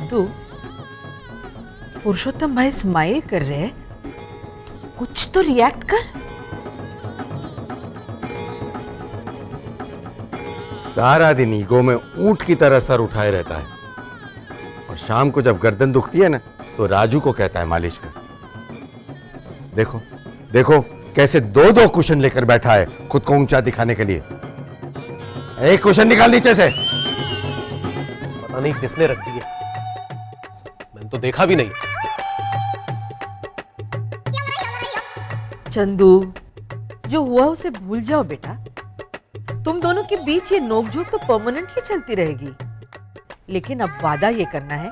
चंदू, पुरुषोत्तम भाई स्माइल कर रहे हैं तो कुछ तो रिएक्ट कर। सारा दिन ईगो में ऊंट की तरह सर उठाए रहता है और शाम को जब गर्दन दुखती है ना तो राजू को कहता है मालिश कर। देखो देखो कैसे दो दो कुशन लेकर बैठा है खुद को ऊंचा दिखाने के लिए। एक कुशन निकाल नीचे से। पता नहीं किसने रख दिया, मैंने तो देखा भी नहीं। चंदू, जो हुआ उसे भूल जाओ बेटा। तुम दोनों के बीच ये नोकझोंक तो परमानेंटली चलती रहेगी, लेकिन अब वादा ये करना है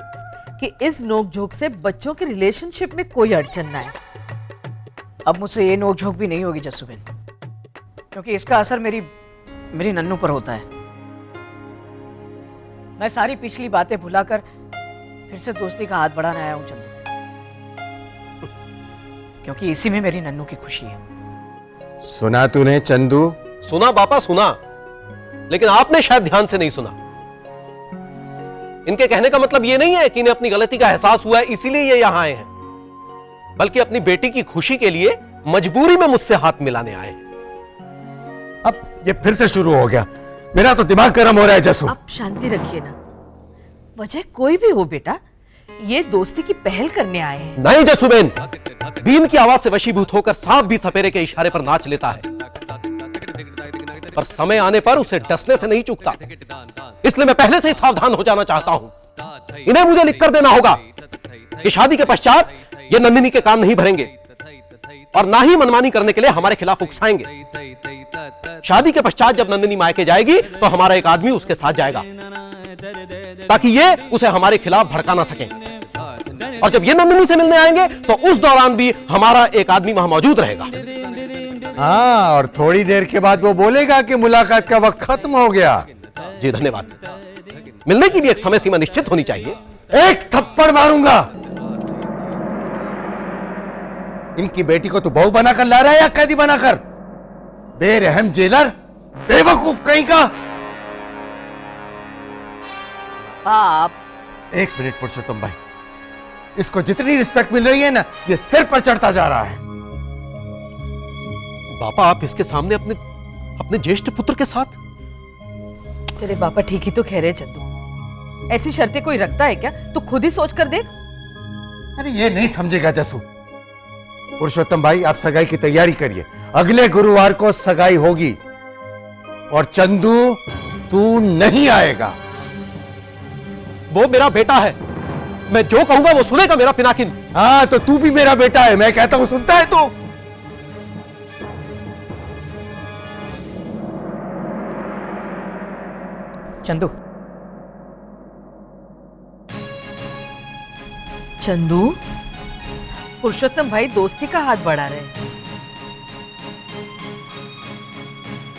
कि इस नोकझोंक से बच्चों के रिलेशनशिप में कोई अड़चन ना आए। अब मुझसे ये नोकझोंक भी नहीं होगी जस्सूबेन, क्योंकि इसका असर मेरी नन्नू पर होता है। मैं सारी पिछली बातें भुलाकर फिर से दोस्ती का हाथ बढ़ाने आया हूं चंदू, क्योंकि इसी में मेरी नन्नू की खुशी है। सुना तूने चंदू? सुना पापा सुना, लेकिन आपने शायद ध्यान से नहीं सुना। इनके कहने का मतलब ये नहीं है कि इन्हें अपनी गलती का एहसास हुआ है इसीलिए ये यहां आए हैं, बल्कि अपनी बेटी की खुशी के लिए मजबूरी में मुझसे हाथ मिलाने आए हैं। अब ये फिर से शुरू हो गया। मेरा तो दिमाग गर्म हो रहा है जसू। आप शांति रखिए ना। वजह कोई भी हो बेटा, ये दोस्ती की पहल करने आए हैं। नहीं जसूबेन, बीन की आवाज से वशीभूत होकर सांप भी सपेरे के इशारे पर नाच लेता है, पर समय आने पर उसे डसने से नहीं चूकता। इसलिए मैं पहले से ही सावधान हो जाना चाहता हूं। इन्हें मुझे लिखकर देना होगा कि शादी के पश्चात ये नंदिनी के कान नहीं भरेंगे और ना ही मनमानी करने के लिए हमारे खिलाफ उकसाएंगे। शादी के पश्चात जब नंदिनी मायके जाएगी तो हमारा एक आदमी उसके साथ जाएगा, ताकि ये उसे हमारे खिलाफ भड़का ना सके। और जब ये नंदिनी से मिलने आएंगे तो उस दौरान भी हमारा एक आदमी वहां मौजूद रहेगा। हाँ, और थोड़ी देर के बाद वो बोलेगा कि मुलाकात का वक्त खत्म हो गया। जी धन्यवाद। मिलने की भी एक समय सीमा निश्चित होनी चाहिए। एक थप्पड़ मारूंगा। इनकी बेटी को तू बहू बनाकर ला रहा है या कैदी बनाकर? बेरहम जेलर, बेवकूफ कहीं का। आप एक मिनट पुरुषोत्तम भाई, इसको जितनी रिस्पेक्ट मिल रही है ना, ये सिर पर चढ़ता जा रहा है। पापा आप इसके सामने अपने ज्येष्ठ पुत्र के साथ। तेरे पापा ठीक ही तो कह रहे हैं चंदू। ऐसी शर्तें कोई रखता है क्या? तू खुद ही सोच कर देख। अरे ये नहीं समझेगा जसू। पुरुषोत्तम भाई, आप सगाई की तैयारी करिए। अगले गुरुवार को सगाई होगी और चंदू तू नहीं आएगा। वो मेरा बेटा है, मैं जो कहूंगा वो सुनेगा मेरा पिनाकिन। हाँ, तो तू भी मेरा बेटा है। मैं कहता हूं सुनता है तू? चंदू, चंदू, पुरुषोत्तम भाई दोस्ती का हाथ बढ़ा रहे हैं।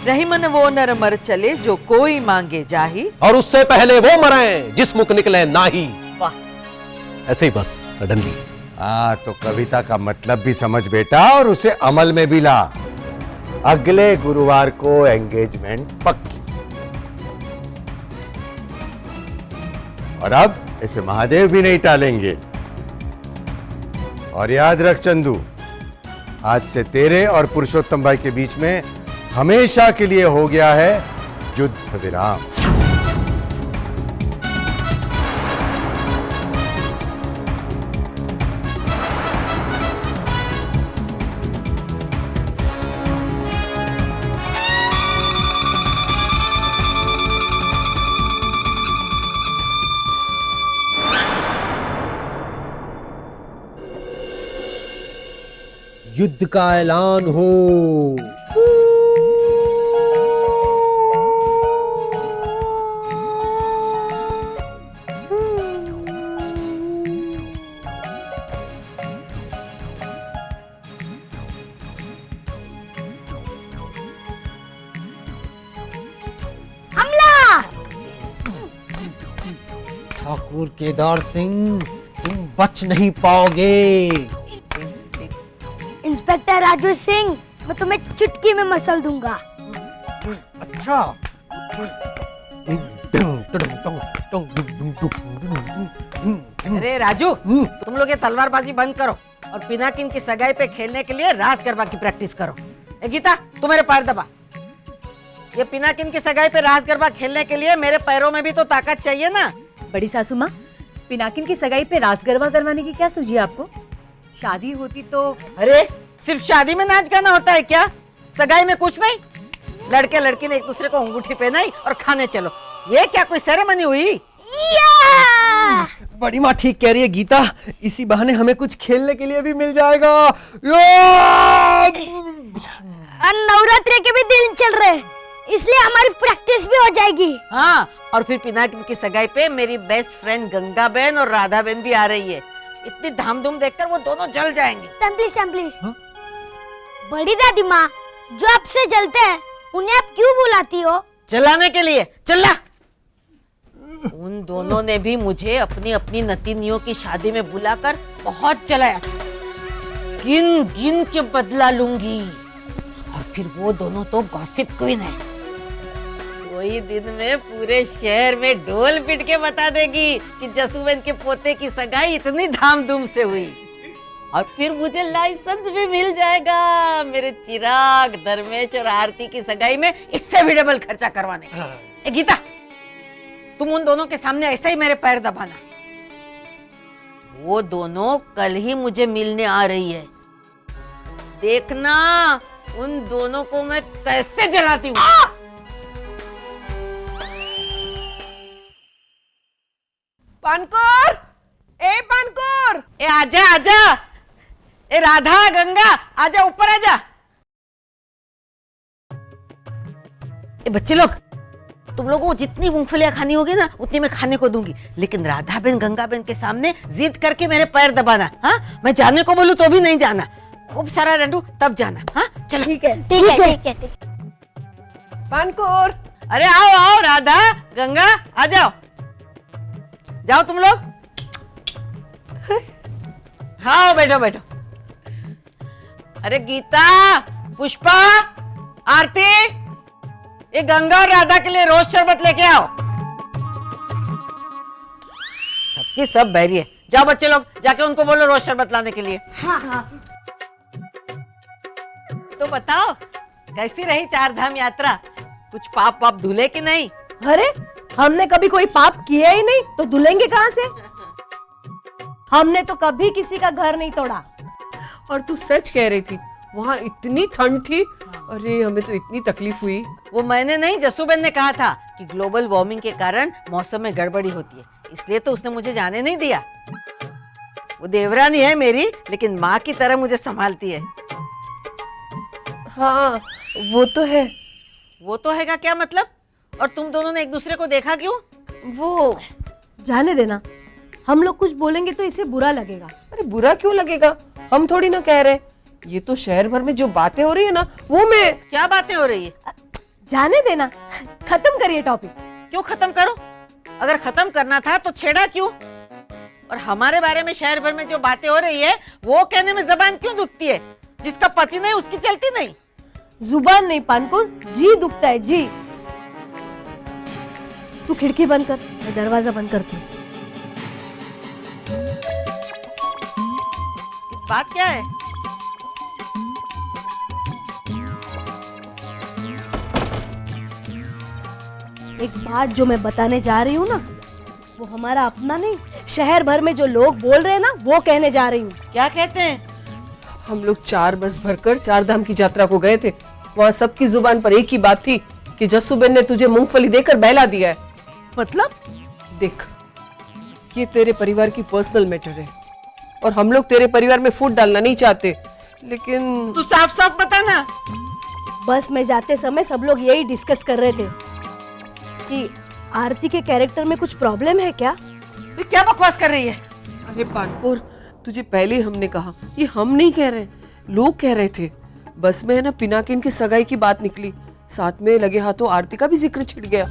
रही मन वो नर मर चले जो कोई मांगे जाही, और उससे पहले वो मरे जिस मुख निकले नाही। वाह। ऐसे ही बस सडनली। हाँ, तो कविता का मतलब भी समझ बेटा और उसे अमल में भी ला। अगले गुरुवार को एंगेजमेंट पक्की। और अब इसे महादेव भी नहीं टालेंगे। और याद रख चंदू, आज से तेरे और पुरुषोत्तम भाई के बीच में हमेशा के लिए हो गया है युद्ध विराम। युद्ध का ऐलान हो। ठाकुर केदार सिंह, तुम बच नहीं पाओगे। इंस्पेक्टर राजू सिंह, मैं तुम्हें चुटकी में मसल दूंगा। अच्छा, एकदम अरे राजू, तुम लोग ये तलवारबाजी बंद करो और पिनाकिन की सगाई पे खेलने के लिए रास गरबा की प्रैक्टिस करो। ए गीता, तू मेरे पैर दबा। ये पिनाकिन की सगाई पे रास गरबा खेलने के लिए मेरे पैरों में भी तो ताकत चाहिए ना। बड़ी सासू माँ, पिनाकिन की सगाई पे रास गरबा करवाने की क्या सूझी आपको? शादी होती तो। अरे सिर्फ शादी में नाच गाना होता है क्या? सगाई में कुछ नहीं? लड़के लड़की ने एक दूसरे को अंगूठी पहनाई और खाने चलो, ये क्या कोई सेरेमनी हुई? बड़ी माँ ठीक कह रही है गीता, इसी बहाने हमें कुछ खेलने के लिए भी मिल जाएगा। नवरात्रि के भी दिन चल रहे हैं, इसलिए हमारी प्रैक्टिस भी हो जाएगी। हाँ, और फिर पिनाकिन की सगाई पे मेरी बेस्ट फ्रेंड गंगा बहन और राधा बहन भी आ रही है। इतनी धामधूम देखकर वो दोनों जल जाएंगे। प्लीज। बड़ी दादी माँ, जो आपसे जलते हैं उन्हें आप क्यों बुलाती हो? जलाने के लिए। चला। उन दोनों ने भी मुझे अपनी अपनी नतीनियों की शादी में बुलाकर बहुत जलाया था। गिन गिन के बदला लूंगी। और फिर वो दोनों तो गॉसिप क्वीन है। कोई दिन में पूरे शहर में ढोल पीट के बता देगी कि जसूबेन के पोते की सगाई इतनी धामधूम से हुई। और फिर मुझे लाइसेंस भी मिल जाएगा मेरे चिराग, धर्मेश और आरती की सगाई में इससे भी डबल खर्चा करवाने का। ए गीता, तुम उन दोनों के सामने ऐसे ही मेरे पैर दबाना। वो दोनों कल ही मुझे मिलने आ रही है। देखना उन दोनों को मैं कैसे जलाती हूँ। पानकोर, ए पानकोर, ए आजा आजा। ए राधा, गंगा, आजा ऊपर आजा। ए बच्चे लोग, तुम लोगों को जितनी मूंगफलियां खानी होगी ना उतनी मैं खाने को दूंगी, लेकिन राधा बहन गंगा बहन के सामने जिद करके मेरे पैर दबाना। हाँ, मैं जाने को बोलूं तो भी नहीं जाना। खूब सारा लड्डू तब जाना। हाँ चलो। ठीक है। पानकोर। अरे आओ आओ राधा, गंगा, आ जाओ। जाओ तुम लोग। हाँ बैठो बैठो। अरे गीता, पुष्पा, आरती, ये गंगा और राधा के लिए रोज शरबत लेके आओ। सबकी सब बहरी है। जाओ बच्चे लोग, जाके उनको बोलो रोज शरबत लाने के लिए। हाँ। तो बताओ कैसी रही चार धाम यात्रा? कुछ पाप पाप धुले कि नहीं? अरे हमने कभी कोई पाप किया ही नहीं, तो धुलेंगे कहाँ से? हमने तो कभी किसी का घर नहीं तोड़ा। और तू सच कह रही थी, वहाँ इतनी ठंड थी। अरे हमें तो इतनी तकलीफ हुई। वो मैंने नहीं, जसूबेन ने कहा था कि ग्लोबल वार्मिंग के कारण मौसम में गड़बड़ी होती है, इसलिए तो उसने मुझे जाने नहीं दिया। वो देवरानी है मेरी, लेकिन माँ की तरह मुझे संभालती है। हाँ वो तो है। वो तो है का क्या मतलब? और तुम दोनों ने एक दूसरे को देखा क्यों? वो जाने देना, हम लोग कुछ बोलेंगे तो इसे बुरा लगेगा। अरे बुरा क्यों लगेगा, हम थोड़ी ना कह रहे। ये तो शहर भर में जो बातें हो रही है ना, वो मैं। क्या बातें हो रही है? जाने देना, खत्म करिए टॉपिक। क्यों खत्म करो? अगर खत्म करना था तो छेड़ा क्यों? और हमारे बारे में शहर भर में जो बातें हो रही है वो कहने में जबान क्यों दुखती है? जिसका पति नहीं उसकी चलती नहीं। जुबान नहीं पानकुर, जी दुखता है जी। तू खिड़की बंद कर, मैं दरवाजा बंद करती हूँ। बात क्या है? एक बात जो मैं बताने जा रही हूँ ना, वो हमारा अपना नहीं, शहर भर में जो लोग बोल रहे हैं ना, वो कहने जा रही हूँ। क्या कहते हैं? हम लोग 4 बस भरकर 4 धाम की यात्रा को गए थे। वहाँ सबकी जुबान पर एक ही बात थी कि जस्सूबेन ने तुझे मूंगफली देकर बहला दिया है। मतलब देख, ये तेरे परिवार की पर्सनल मैटर है और हम लोग तेरे परिवार में फूट डालना नहीं चाहते, लेकिन तू साफ साफ बता ना। बस में जाते समय सब लोग यही डिस्कस कर रहे थे कि आरती के कैरेक्टर में कुछ प्रॉब्लम है क्या? ये क्या बकवास कर रही है? अरे पानपुर, तुझे पहले ही हमने कहा, ये हम नहीं कह रहे, लोग कह रहे थे। बस में है ना पिनाकिन की सगाई की बात निकली, साथ में लगे हाथों आरती का भी जिक्र छिड़ गया।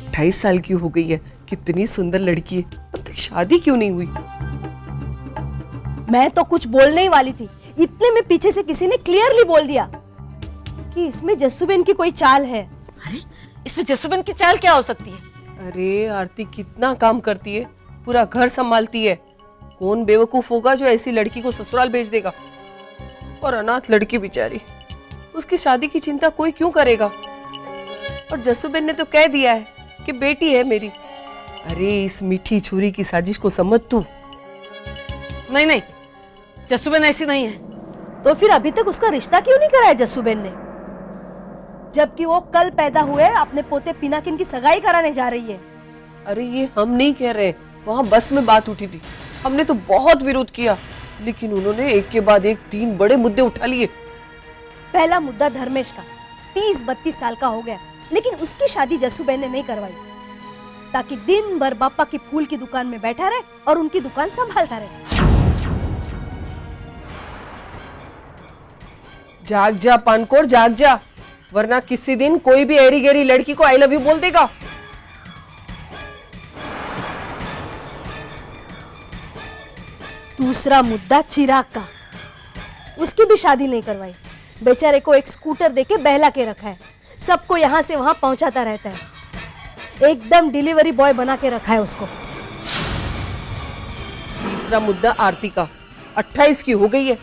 28 साल की हो गई है, कितनी सुंदर लड़की है, अब तक शादी क्यों नहीं हुई? मैं तो कुछ बोलने ही वाली थी, इतने में पीछे से किसी ने क्लियरली बोल दिया कि इसमें जस्सूबेन की कोई चाल है। अरे इसमें जसूबेन की चाल क्या हो सकती है? अरे आरती कितना काम करती है, पूरा घर संभालती है। कौन बेवकूफ होगा जो ऐसी लड़की को ससुराल भेज देगा? और अनाथ लड़की बेचारी, उसकी शादी की चिंता कोई क्यों करेगा? और जसूबेन ने तो कह दिया है कि बेटी है मेरी। अरे इस मीठी छुरी की साजिश को समझ तू। नहीं नहीं, जसूबेन ऐसी नहीं है। तो फिर अभी तक उसका रिश्ता क्यों नहीं कराया जस्सूबेन ने, जबकि वो कल पैदा हुए अपने पोते पिनाकिन की सगाई कराने जा रही है? अरे ये हम नहीं कह रहे, वहां बस में बात उठी थी, हमने तो बहुत विरोध किया, लेकिन उन्होंने एक के बाद एक 3 बड़े मुद्दे उठा लिए। पहला मुद्दा धर्मेश का, 30-32 साल का हो गया, लेकिन उसकी शादी जस्सूबेन ने नहीं करवाई, ताकि दिन भर बापा की फूल की दुकान में बैठा रहे और उनकी दुकान संभालता रहे। जाग जा पानकोर, जाग जा, वरना किसी दिन कोई भी एरी गेरी लड़की को आई लव यू बोल देगा। दूसरा मुद्दा चिराग का, उसकी भी शादी नहीं करवाई। बेचारे को एक स्कूटर देके बहला के रखा है, सबको यहाँ से वहां पहुंचाता रहता है, एकदम डिलीवरी बॉय बना के रखा है उसको। तीसरा मुद्दा आरती का, 28 की हो गई है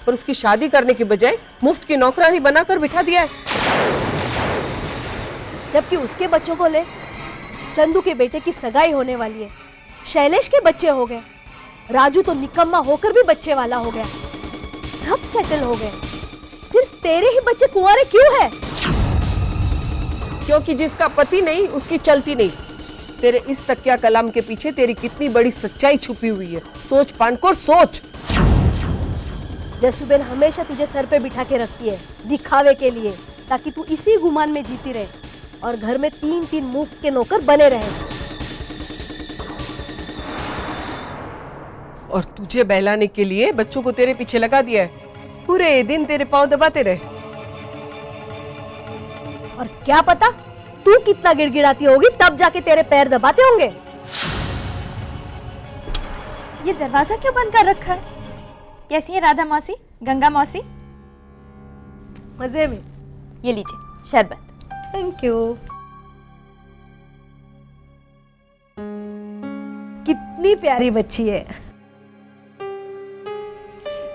और उसकी शादी करने के बजाय मुफ्त की नौकरानी बनाकर बिठा दिया है। जबकि उसके बच्चों को ले, चंदू के बेटे की सगाई होने वाली है, शैलेश के बच्चे हो गए, राजू तो निकम्मा होकर भी बच्चे वाला हो गया, सब सेटल हो गए, सिर्फ तेरे ही बच्चे कुंवारे क्यों है? क्योंकि जिसका पति नहीं उसकी चलती नहीं। तेरे इस तकिया कलाम के पीछे तेरी कितनी बड़ी सच्चाई छुपी हुई है, सोच पानकोर सोच। जसूबेन हमेशा तुझे सर पे बिठा के रखती है दिखावे के लिए, ताकि तू इसी गुमान में जीती रहे और घर में 3-3 मुफ्त के नौकर बने रहे। और तुझे बहलाने के लिए बच्चों को तेरे पीछे लगा दिया है, पूरे दिन तेरे पांव दबाते रहे। और क्या पता तू कितना गिड़गिड़ाती होगी, तब जाके तेरे पैर दबाते होंगे। ये दरवाजा क्यों बंद कर रखा है? कैसी है राधा मौसी, गंगा मौसी? मजे में। ये लीजिए शरबत। Thank you. कितनी प्यारी बच्ची है,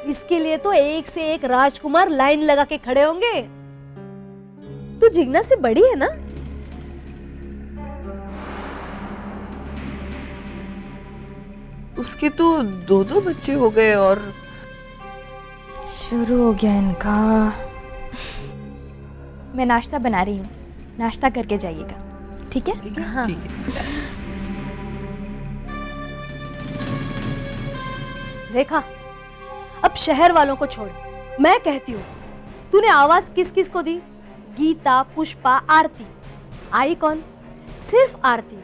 इसके लिए तो एक से एक राजकुमार लाइन लगा के खड़े होंगे। तू जिग्ना से बड़ी है ना? उसके तो 2-2 बच्चे हो गए और शुरू हो गया इनका। मैं नाश्ता बना रही हूँ, नाश्ता करके जाइएगा, ठीक है? हाँ। ठीक है। देखा, अब शहर वालों को छोड़, मैं कहती हूँ, तूने आवाज किस किस को दी? गीता, पुष्पा, आरती। आई कौन? सिर्फ आरती।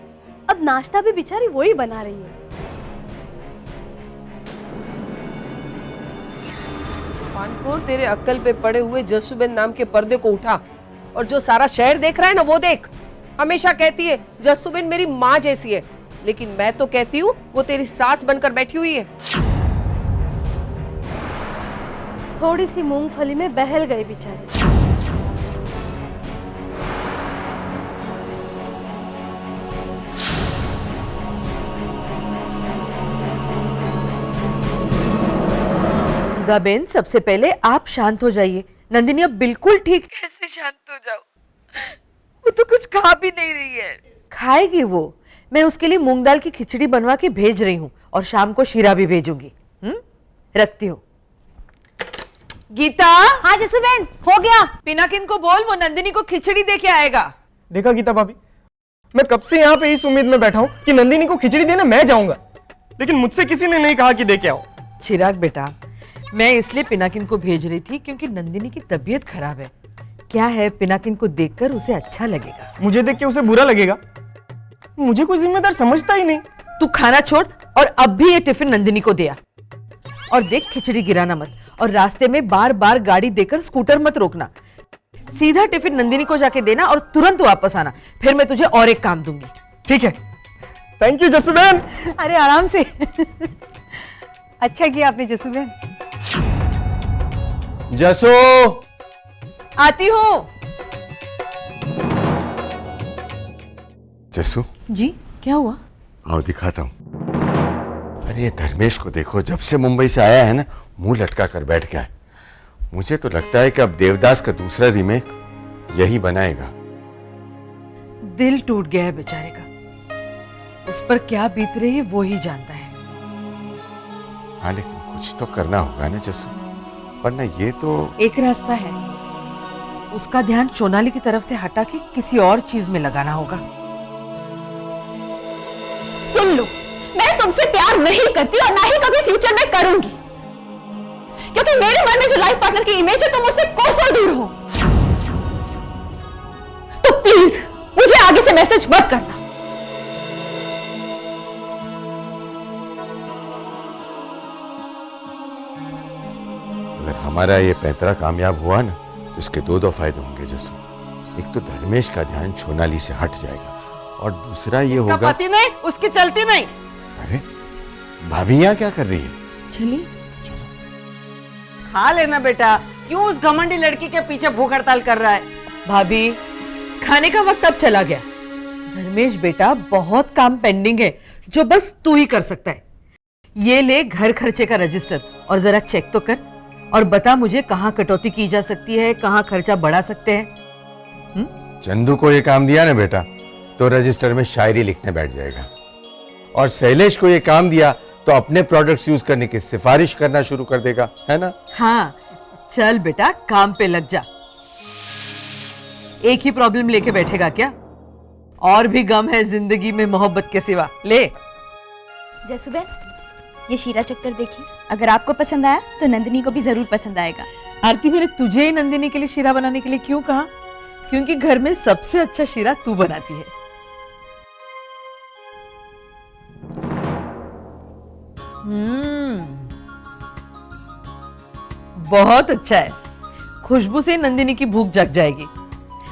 अब नाश्ता भी बेचारी वही बना रही है। पानकोर, तेरे अक्कल पे पड़े हुए जसूबेन नाम के पर्दे को उठा और जो सारा शहर देख रहा है ना वो देख। हमेशा कहती है जसूबेन मेरी माँ जैसी है, लेकिन मैं तो कहती हूँ वो तेरी सास बनकर बैठी हुई है। थोड़ी सी मूंगफली में बहल गई बेचारी। सुधाबेन, सबसे पहले आप शांत हो जाइए। नंदिनी अब बिल्कुल ठीक। कैसे शांत हो जाऊं? वो तो कुछ खा भी नहीं रही है। खाएगी वो, मैं उसके लिए मूंग दाल की खिचड़ी बनवा के भेज रही हूँ और शाम को शीरा भी भेजूंगी। रखती हूँ। गीता। हाँ जसूबेन, हो गया। पिनाकिन को बोल वो नंदिनी को खिचड़ी दे के आएगा। देखा गीता भाभी, मैं कब से यहाँ पे इस उम्मीद में बैठा हूँ कि नंदिनी को खिचड़ी देने मैं जाऊंगा, लेकिन मुझसे किसी ने नहीं कहा कि दे के आओ। चिराग बेटा, मैं इसलिए पिनाकिन को भेज रही थी क्योंकि नंदिनी की तबीयत खराब है। क्या है, पिनाकिन को देखकर उसे अच्छा लगेगा। मुझे देख के उसे बुरा लगेगा? मुझे कोई जिम्मेदार समझता ही नहीं। तू खाना छोड़ और अब भी ये टिफिन नंदिनी को दिया। और देख, खिचड़ी गिराना मत और रास्ते में बार बार गाड़ी देकर स्कूटर मत रोकना। सीधा टिफिन नंदिनी को जाके देना और तुरंत वापस आना, फिर मैं तुझे और एक काम दूंगी। ठीक है, थैंक यू जसूबेन। अरे आराम से। अच्छा किया आपने जसूबेन। जसो, आती हूँ। जस्सू, जी क्या हुआ? आओ दिखाता हूँ। अरे ये धर्मेश को देखो, जब से मुंबई से आया है ना, मुंह लटका कर बैठ गया है। मुझे तो लगता है कि अब देवदास का दूसरा रीमेक यही बनाएगा। दिल टूट गया है बेचारे का। उस पर क्या बीत रही है वो ही जानता है। हाँ लेकिन कुछ तो करना होगा ना जस्सू, वरना ये तो। एक रास्ता है, उसका ध्यान सोनाली की तरफ से हटा के किसी और चीज में लगाना होगा। सुन लो, मैं तुमसे प्यार नहीं करती और ना ही कभी फ्यूचर में करूंगी, क्योंकि मेरे मन में जो लाइफ पार्टनर की इमेज है तुम उससे कोसों दूर हो। तो प्लीज मुझे आगे से मैसेज मत करना। अगर हमारा ये पैंतरा कामयाब हुआ ना, तो इसके दो फायदे होंगे जस्सू। एक तो धर्मेश का ध्यान सोनाली से हट जाएगा, और दूसरा ये होगा। पति नहीं, उसकी चलती नहीं। अरे भाभी यहाँ क्या कर रही है? चलिए खा लेना बेटा, क्यों उस घमंडी लड़की के पीछे भूख हड़ताल कर रहा है? भाभी, खाने का वक्त अब चला गया। धर्मेश बेटा, बहुत काम पेंडिंग है जो बस तू ही कर सकता है। ये ले घर खर्चे का रजिस्टर और जरा चेक तो कर, और बता मुझे कहाँ कटौती की जा सकती है, कहाँ खर्चा बढ़ा सकते हैं। चंदू को ये काम दिया ना बेटा, तो रजिस्टर में शायरी लिखने बैठ जाएगा। और शैलेश को ये काम दिया तो अपने प्रोडक्ट्स यूज करने की सिफारिश करना शुरू कर देगा, है ना? हाँ चल बेटा, काम पे लग जा। एक ही प्रॉब्लम लेके बैठेगा क्या? और भी गम है जिंदगी में मोहब्बत के सिवा। ले जसुबेन, ये शीरा चक्कर देखिए, अगर आपको पसंद आया तो नंदिनी को भी जरूर पसंद आएगा। आरती, मैंने तुझे ही नंदिनी के लिए शीरा बनाने के लिए क्यों कहा? क्योंकि घर में सबसे अच्छा शीरा तू बनाती है। बहुत अच्छा है, खुशबू से नंदिनी की भूख जग जाएगी।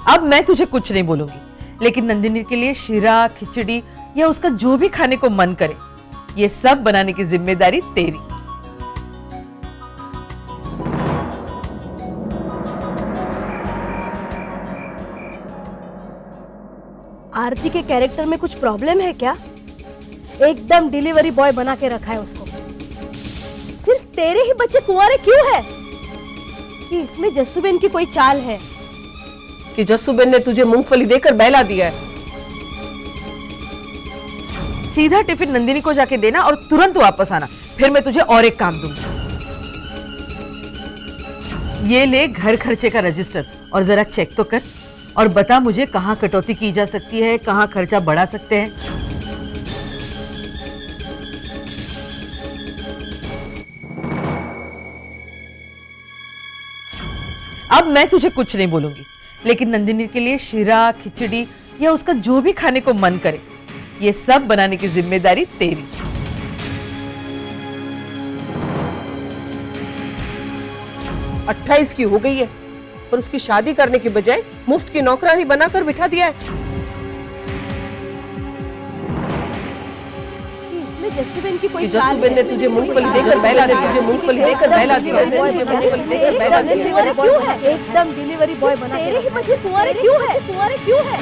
अब मैं तुझे कुछ नहीं बोलूंगी, लेकिन नंदिनी के लिए शीरा, खिचड़ी या उसका जो भी खाने को मन करे, ये सब बनाने की जिम्मेदारी तेरी। आरती के कैरेक्टर में कुछ प्रॉब्लम है क्या? एकदम डिलीवरी बॉय बना के रखा है उसको। सिर्फ तेरे ही बच्चे कुंवारे क्यों है? कि इसमें जस्सूबेन की कोई चाल है कि जस्सूबेन ने तुझे मूंगफली देकर बहला दिया है। सीधा टिफिन नंदिनी को जाके देना और तुरंत वापस आना, फिर मैं तुझे और एक काम दूंगी। ये ले घर खर्चे का रजिस्टर और जरा चेक तो कर, और बता मुझे कहाँ कटौती की जा सकती है, कहाँ खर्चा बढ़ा सकते हैं। अब मैं तुझे कुछ नहीं बोलूंगी, लेकिन नंदिनी के लिए शीरा, खिचड़ी या उसका जो भी खाने को मन करे, ये सब बनाने की जिम्मेदारी तेरी। अट्ठाईस की हो गई है, पर उसकी शादी करने की बजाय मुफ्त की नौकरानी बनाकर बिठा दिया है। इसमें जस्सूबेन की कोई चाल जस्सूबेन ने तुझे मूंगफली देकर बहला दिया, तुझे मूंगफली देकर बहला दिया, तुझे मूंगफली देकर बहला दिया। क्यों है? एकदम डिलीवरी बॉय बना के तेरे ही बच्चे कुंवारे क्यों है? कुंवारे क्यों है?